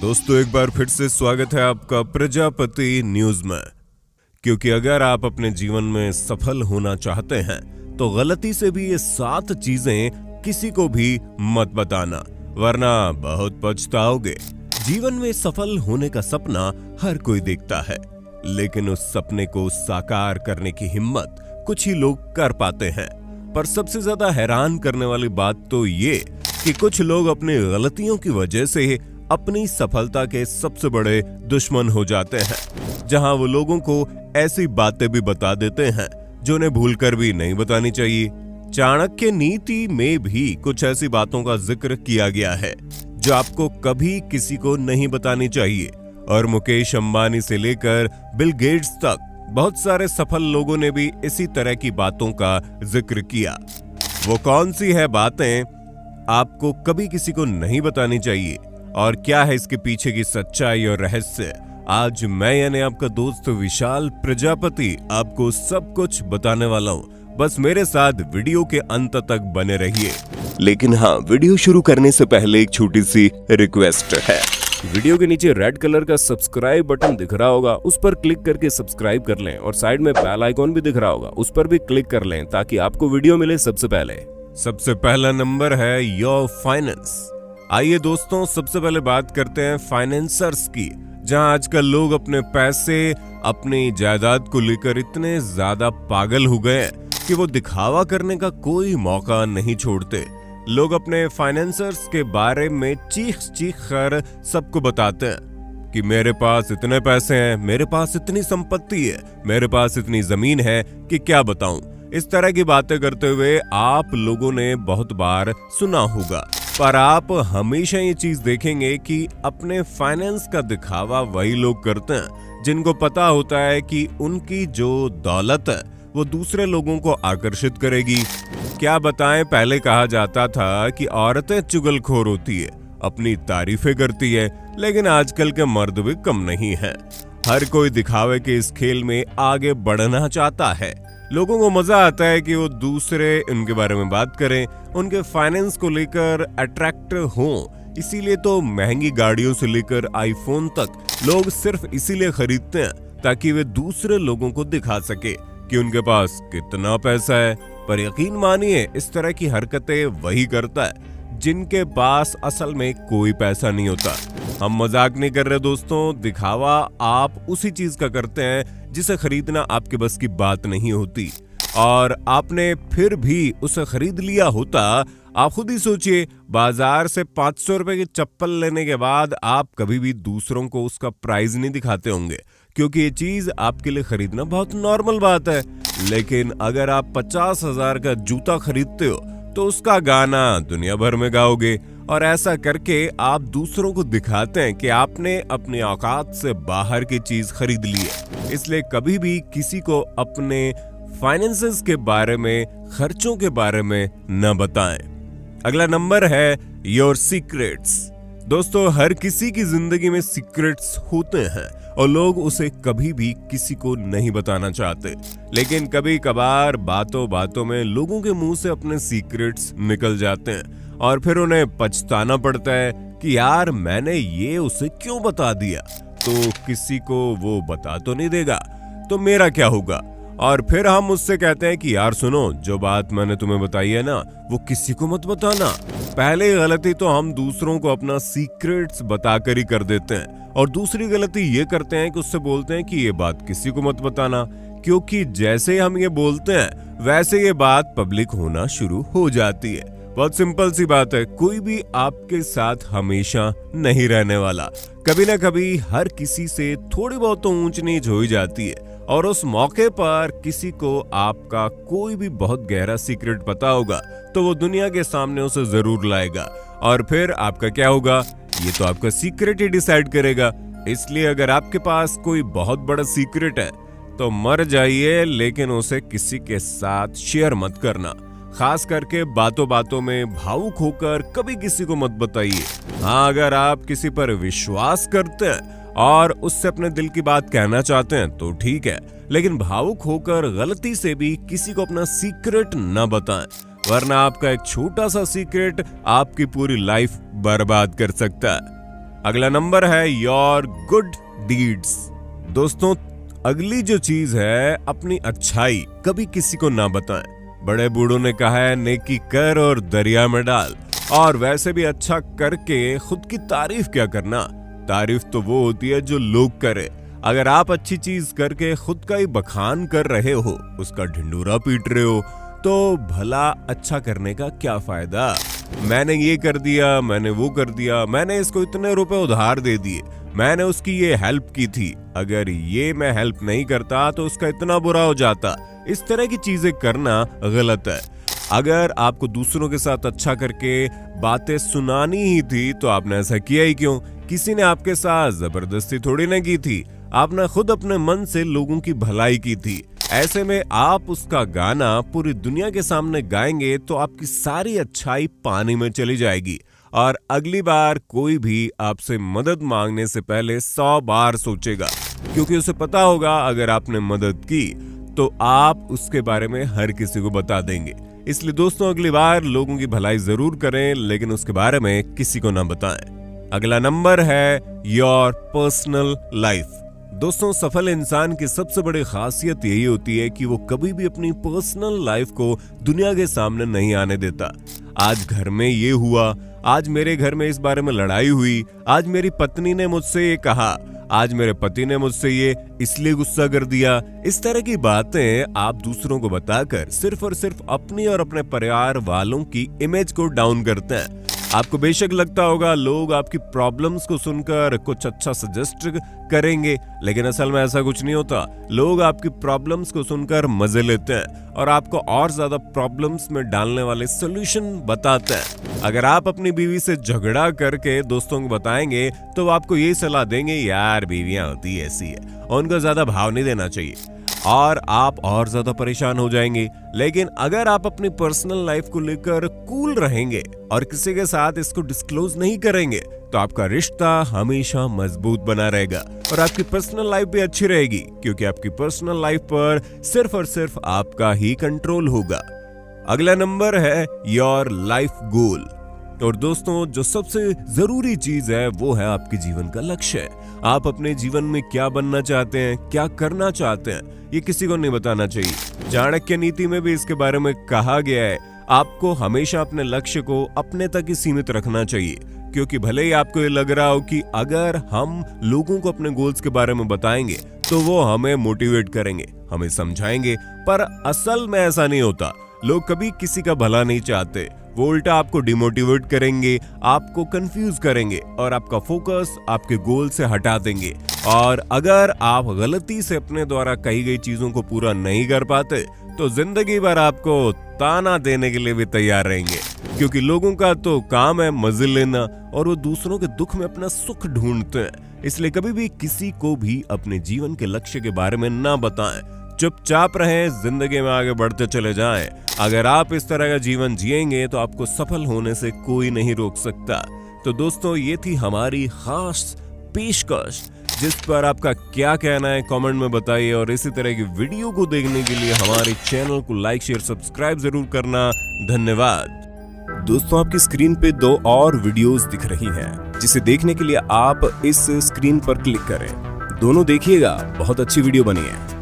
दोस्तों एक बार फिर से स्वागत है आपका प्रजापति न्यूज में। क्योंकि अगर आप अपने जीवन में सफल होना चाहते हैं तो गलती से भी ये 7 चीजें किसी को भी मत बताना, वरना बहुत पछताओगे। जीवन में सफल होने का सपना हर कोई देखता है, लेकिन उस सपने को साकार करने की हिम्मत कुछ ही लोग कर पाते हैं। पर सबसे ज्यादा हैरान करने वाली बात तो ये कि कुछ लोग अपनी गलतियों की वजह से अपनी सफलता के सबसे बड़े दुश्मन हो जाते हैं। जहां वो लोगों को ऐसी बातें भी बता देते हैं जो उन्हें भूलकर भी नहीं बतानी चाहिए। चाणक्य नीति में भी कुछ ऐसी बातों का जिक्र किया गया है जो आपको कभी किसी को नहीं बतानी चाहिए। और मुकेश अंबानी से लेकर बिल गेट्स तक बहुत सारे सफल लोगों ने भी इसी तरह की बातों का जिक्र किया। वो कौन सी है बातें आपको कभी किसी को नहीं बतानी चाहिए और क्या है इसके पीछे की सच्चाई और रहस्य, आज मैं यानी आपका दोस्त विशाल प्रजापति आपको सब कुछ बताने वाला हूँ। बस मेरे साथ वीडियो के अंत तक बने रहिए। लेकिन हाँ, वीडियो शुरू करने से पहले एक छोटी सी रिक्वेस्ट है। वीडियो के नीचे रेड कलर का सब्सक्राइब बटन दिख रहा होगा, उस पर क्लिक करके सब्सक्राइब कर लें और साइड में बेल आइकॉन भी दिख रहा होगा, उस पर भी क्लिक कर लें ताकि आपको वीडियो मिले सबसे पहले। सबसे पहला नंबर है योर फाइनेंस। आइए दोस्तों, सबसे पहले बात करते हैं फाइनेंसर्स की, जहां आजकल लोग अपने पैसे, अपनी जायदाद को लेकर इतने ज्यादा पागल हो गए हैं कि वो दिखावा करने का कोई मौका नहीं छोड़ते। लोग अपने फाइनेंसर्स के बारे में चीख कर सबको बताते हैं कि मेरे पास इतने पैसे हैं, मेरे पास इतनी संपत्ति है, मेरे पास इतनी जमीन है कि क्या बताऊं। इस तरह की बातें करते हुए आप लोगों ने बहुत बार सुना होगा, पर आप हमेशा ये चीज देखेंगे कि अपने फाइनेंस का दिखावा वही लोग करते हैं जिनको पता होता है कि उनकी जो दौलत है वो दूसरे लोगों को आकर्षित करेगी। क्या बताएं, पहले कहा जाता था कि औरतें चुगलखोर होती है, अपनी तारीफें करती है, लेकिन आजकल के मर्द भी कम नहीं है। हर कोई दिखावे के इस खेल में आगे बढ़ना चाहता है। लोगों को मजा आता है कि वो दूसरे उनके बारे में बात करें, उनके फाइनेंस को लेकर अट्रैक्ट हों। इसीलिए तो महंगी गाड़ियों से लेकर आईफोन तक लोग सिर्फ इसीलिए खरीदते हैं ताकि वे दूसरे लोगों को दिखा सके कि उनके पास कितना पैसा है। पर यकीन मानिए, इस तरह की हरकतें वही करता है जिनके पास असल में कोई पैसा नहीं होता। हम मजाक नहीं कर रहे दोस्तों, दिखावा आप उसी चीज का करते हैं जिसे खरीदना आपके बस की बात नहीं होती, और आपने फिर भी उसे खरीद लिया होता। आप खुद ही सोचिए, बाजार से 500 रुपए की चप्पल लेने के बाद आप कभी भी दूसरों को उसका प्राइस नहीं दिखाते होंगे, क्योंकि ये चीज आपके लिए खरीदना बहुत नॉर्मल बात है। लेकिन अगर आप 50,000 का जूता खरीदते हो तो उसका गाना दुनिया भर में गाओगे, और ऐसा करके आप दूसरों को दिखाते हैं कि आपने अपनी औकात से बाहर की चीज खरीद ली है। इसलिए कभी भी किसी को अपने फाइनेंसेस के बारे में, खर्चों के बारे में न बताएं। अगला नंबर है योर सीक्रेट्स। दोस्तों, हर किसी की जिंदगी में सीक्रेट्स होते हैं और लोग उसे कभी भी किसी को नहीं बताना चाहते, लेकिन कभी कभार बातों बातों में लोगों के मुंह से अपने सीक्रेट्स निकल जाते हैं और फिर उन्हें पछताना पड़ता है कि यार मैंने ये उसे क्यों बता दिया, तो किसी को वो बता तो नहीं देगा, तो मेरा क्या होगा। और फिर हम उससे कहते हैं कि यार सुनो, जो बात मैंने तुम्हें बताई है ना, वो किसी को मत बताना। पहले गलती तो हम दूसरों को अपना सीक्रेट्स बताकर ही कर देते हैं, और दूसरी गलती ये करते हैं कि उससे बोलते हैं कि ये बात किसी को मत बताना, क्योंकि जैसे हम ये बोलते हैं वैसे ये बात पब्लिक होना शुरू हो जाती है। बहुत सिंपल सी बात है, कोई भी आपके साथ हमेशा नहीं रहने वाला। कभी ना कभी हर किसी से थोड़ी बहुत तो ऊंच नीच हो ही जाती है, और उस मौके पर किसी को आपका कोई भी बहुत गहरा सीक्रेट पता होगा तो वो दुनिया के सामने उसे जरूर लाएगा, और फिर आपका क्या होगा ये तो आपका सीक्रेट ही डिसाइड करेगा। इसलिए अगर आपके पास कोई बहुत बड़ा सीक्रेट है तो मर जाइए, लेकिन उसे किसी के साथ शेयर मत करना। खास करके बातों बातों में भावुक होकर कभी किसी को मत बताइए। हाँ, अगर आप किसी पर विश्वास करते हैं और उससे अपने दिल की बात कहना चाहते हैं तो ठीक है, लेकिन भावुक होकर गलती से भी किसी को अपना सीक्रेट न बताएं, वरना आपका एक छोटा सा सीक्रेट आपकी पूरी लाइफ बर्बाद कर सकता है। अगला नंबर है योर गुड डीड्स। दोस्तों, अगली जो चीज है, अपनी अच्छाई कभी किसी को ना बताएं। बड़े बूढ़ों ने कहा है, नेकी कर और दरिया में डाल। और वैसे भी अच्छा करके खुद की तारीफ क्या करना, तारीफ तो वो होती है जो लोग करे। अगर आप अच्छी चीज करके खुद का ही बखान कर रहे हो, उसका ढिंडोरा पीट रहे हो, तो भला अच्छा करने का क्या फायदा। मैंने ये कर दिया, मैंने वो कर दिया, मैंने इसको इतने रुपए उधार दे दिए, मैंने उसकी ये हेल्प की थी, अगर ये मैं हेल्प नहीं करता तो उसका इतना बुरा हो जाता। इस तरह की चीजें करना गलत है। अगर आपको दूसरों के साथ अच्छा करके बातें सुनानी ही थी तो आपने ऐसा किया ही क्यों। किसी ने आपके साथ जबरदस्ती थोड़ी ना की थी, आपने खुद अपने मन से लोगों की भलाई की थी। ऐसे में आप उसका गाना पूरी दुनिया के सामने गाएंगे तो आपकी सारी अच्छाई पानी में चली जाएगी। और अगली बार कोई भी आपसे मदद मांगने से पहले 100 बार सोचेगा, क्योंकि उसे पता होगा अगर आपने मदद की तो आप उसके बारे में हर किसी को बता देंगे। इसलिए दोस्तों, अगली बार लोगों की भलाई जरूर करें, लेकिन उसके बारे में किसी को ना बताएं। अगला नंबर है योर पर्सनल लाइफ। दोस्तों, सफल इंसान की सबसे बड़ी खासियत यही होती है कि वो कभी भी अपनी पर्सनल लाइफ को दुनिया के सामने नहीं आने देता। आज घर में ये हुआ, आज मेरे घर में इस बारे में लड़ाई हुई, आज मेरी पत्नी ने मुझसे ये कहा, आज मेरे पति ने मुझसे ये इसलिए गुस्सा कर दिया। इस तरह की बातें आप दूसरों को बताकर सिर्फ और सिर्फ अपनी और अपने परिवार वालों की इमेज को डाउन करते हैं। आपको बेशक लगता होगा लोग आपकी प्रॉब्लम्स को सुनकर कुछ अच्छा सजेस्ट करेंगे, लेकिन असल में ऐसा कुछ नहीं होता। लोग आपकी प्रॉब्लम्स को सुनकर मजे लेते हैं और आपको और ज्यादा प्रॉब्लम्स में डालने वाले सॉल्यूशन बताते हैं। अगर आप अपनी बीवी से झगड़ा करके दोस्तों को बताएंगे तो वो आपको ये सलाह देंगे, यार बीवियां होती ऐसी है, उनको ज्यादा भाव नहीं देना चाहिए, और आप और ज्यादा परेशान हो जाएंगे। लेकिन अगर आप अपनी पर्सनल लाइफ को लेकर कूल रहेंगे और किसी के साथ इसको डिस्क्लोज नहीं करेंगे तो आपका रिश्ता हमेशा मजबूत बना रहेगा और आपकी पर्सनल लाइफ भी अच्छी रहेगी, क्योंकि आपकी पर्सनल लाइफ पर सिर्फ और सिर्फ आपका ही कंट्रोल होगा। अगला नंबर है योर लाइफ गोल। और दोस्तों, जो सबसे जरूरी चीज है वो है आपके जीवन का लक्ष्य। आप अपने जीवन में क्या बनना चाहते हैं, क्या करना चाहते हैं, ये किसी को नहीं बताना चाहिए। चाणक्य नीति में भी इसके बारे में कहा गया है, आपको हमेशा अपने लक्ष्य को अपने तक ही सीमित रखना चाहिए, क्योंकि भले ही आपको ये लग रहा हो कि अगर हम लोगों को अपने गोल्स के बारे में बताएंगे तो वो हमें मोटिवेट करेंगे, हमें समझाएंगे, पर असल में ऐसा नहीं होता। लोग कभी किसी का भला नहीं चाहते, वो उल्टा आपको डिमोटिवेट करेंगे, आपको कंफ्यूज करेंगे और आपका फोकस आपके गोल से हटा देंगे। और अगर आप गलती से अपने द्वारा कही गई चीजों को पूरा नहीं कर पाते तो जिंदगी भर आपको ताना देने के लिए भी तैयार रहेंगे, क्योंकि लोगों का तो काम है मजे लेना और वो दूसरों के दुख में अपना सुख ढूंढते हैं। इसलिए कभी भी किसी को भी अपने जीवन के लक्ष्य के बारे में ना बताएं, चुपचाप रहें, जिंदगी में आगे बढ़ते चले जाएं। अगर आप इस तरह का जीवन जिएंगे तो आपको सफल होने से कोई नहीं रोक सकता। तो दोस्तों, ये थी हमारी खास पेशकश, जिस पर आपका क्या कहना है कमेंट में बताइए, और इसी तरह की वीडियो को देखने के लिए हमारे चैनल को लाइक शेयर सब्सक्राइब जरूर करना। धन्यवाद। दोस्तों, आपकी स्क्रीन पे 2 और वीडियोस दिख रही हैं, जिसे देखने के लिए आप इस स्क्रीन पर क्लिक करें। दोनों देखिएगा, बहुत अच्छी वीडियो बनी है।